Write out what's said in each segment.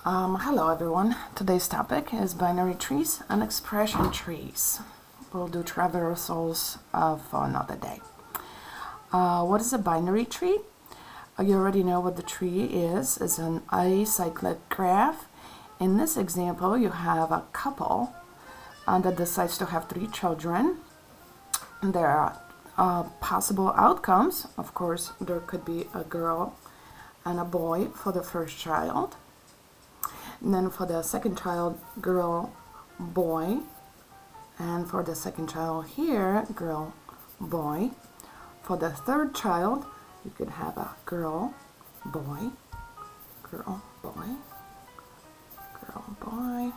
Hello everyone. Today's topic is binary trees and expression trees. We'll do traversals for another day. What is a binary tree? You already know what the tree is. It's an acyclic graph. In this example, you have a couple that decides to have 3 children. There are possible outcomes. Of course, there could be a girl and a boy for the first child. And then for the second child, girl, boy. And for the second child here, girl, boy. For the third child, you could have a girl, boy, girl, boy, girl, boy,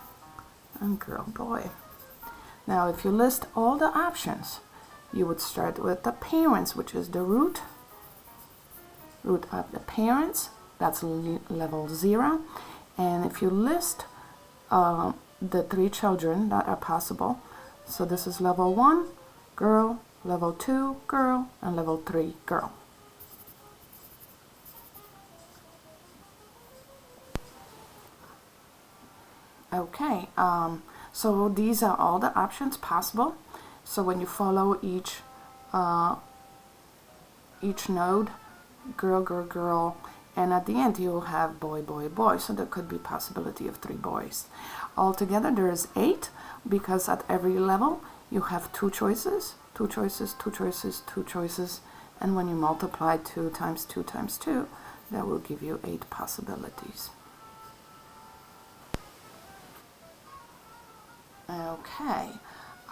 and girl, boy. Now, if you list all the options, you would start with the parents, which is the root of the parents. That's level 0. And if you list the 3 children that are possible, so this is level 1, girl, level 2, girl, and level 3, girl. Okay, so these are all the options possible. So when you follow each node, girl, girl, girl, and at the end you will have boy, boy, boy. So there could be possibility of 3 boys. Altogether there is 8, because at every level you have 2 choices, 2 choices, 2 choices, 2 choices, and when you multiply 2 times 2 times 2, that will give you 8 possibilities. Okay,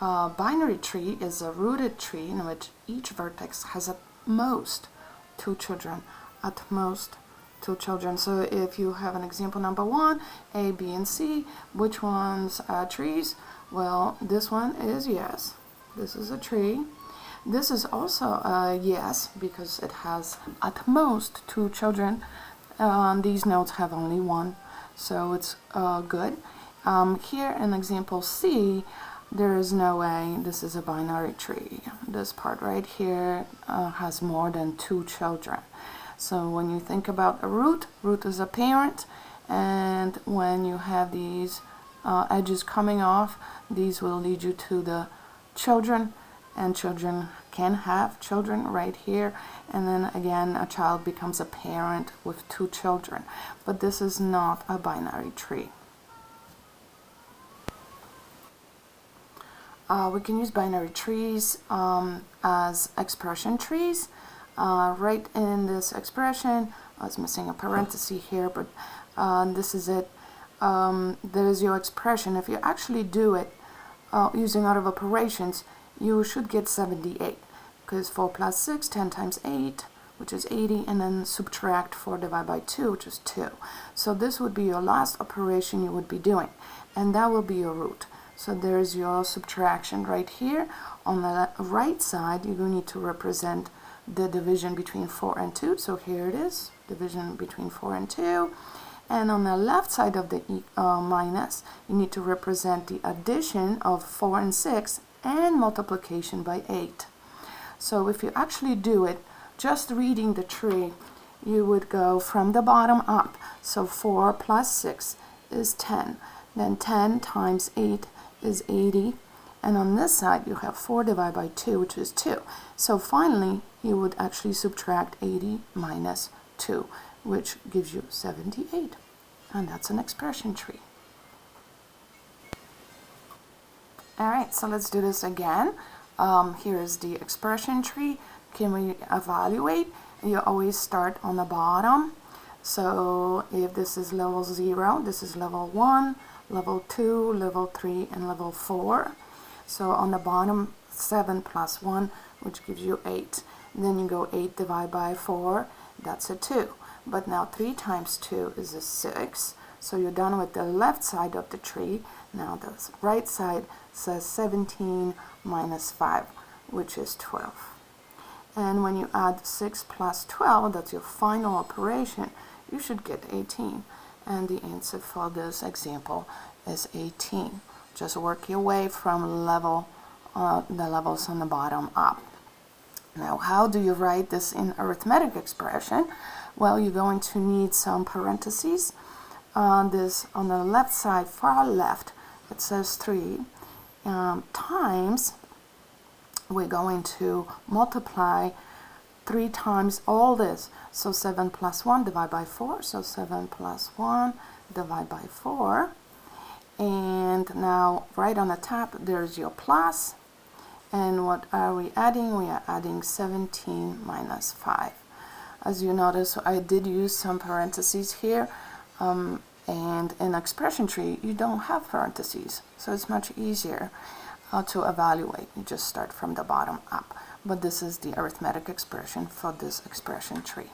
binary tree is a rooted tree in which each vertex has at most 2 children, at most 2 children. So if you have an example number 1, A, B, and C, which ones are trees? Well, this one is yes. This is a tree. This is also a yes, because it has at most 2 children. These nodes have only 1, so it's good. Here in example C, there is no way this is a binary tree. This part right here has more than 2 children. So when you think about a root is a parent, and when you have these edges coming off, these will lead you to the children, and children can have children right here, and then again a child becomes a parent with 2 children. But this is not a binary tree. We can use binary trees as expression trees. Right in this expression, I was missing a parenthesis here, but this is it. There's your expression. If you actually do it using out of operations, you should get 78, because 4 plus 6, 10 times 8, which is 80, and then subtract 4 divided by 2, which is 2. So this would be your last operation you would be doing, and that will be your root. So there's your subtraction right here. On the right side, you need to represent the division between 4 and 2. So here it is, division between 4 and 2. And on the left side of the minus, you need to represent the addition of 4 and 6 and multiplication by 8. So if you actually do it, just reading the tree, you would go from the bottom up. So 4 plus 6 is 10. Then 10 times 8 is 80. And on this side, you have 4 divided by 2, which is 2. So finally, you would actually subtract 80 minus 2, which gives you 78. And that's an expression tree. All right, so let's do this again. Here is the expression tree. Can we evaluate? You always start on the bottom. So if this is level 0, this is level 1, level 2, level 3, and level 4. So on the bottom, 7 plus 1, which gives you 8. And then you go 8 divided by 4, that's a 2. But now 3 times 2 is a 6. So you're done with the left side of the tree. Now the right side says 17 minus 5, which is 12. And when you add 6 plus 12, that's your final operation, you should get 18. And the answer for this example is 18. Just work your way from the levels on the bottom up. Now, how do you write this in arithmetic expression? Well, you're going to need some parentheses. on the left side, far left, it says 3 times, we're going to multiply 3 times all this. So 7 plus 1 divided by 4. So 7 plus 1 divided by 4. And now right on the top there's your plus. And what are we adding? We are adding 17 minus 5. As you notice, I did use some parentheses here. And in expression tree, you don't have parentheses. So it's much easier to evaluate. You just start from the bottom up. But this is the arithmetic expression for this expression tree.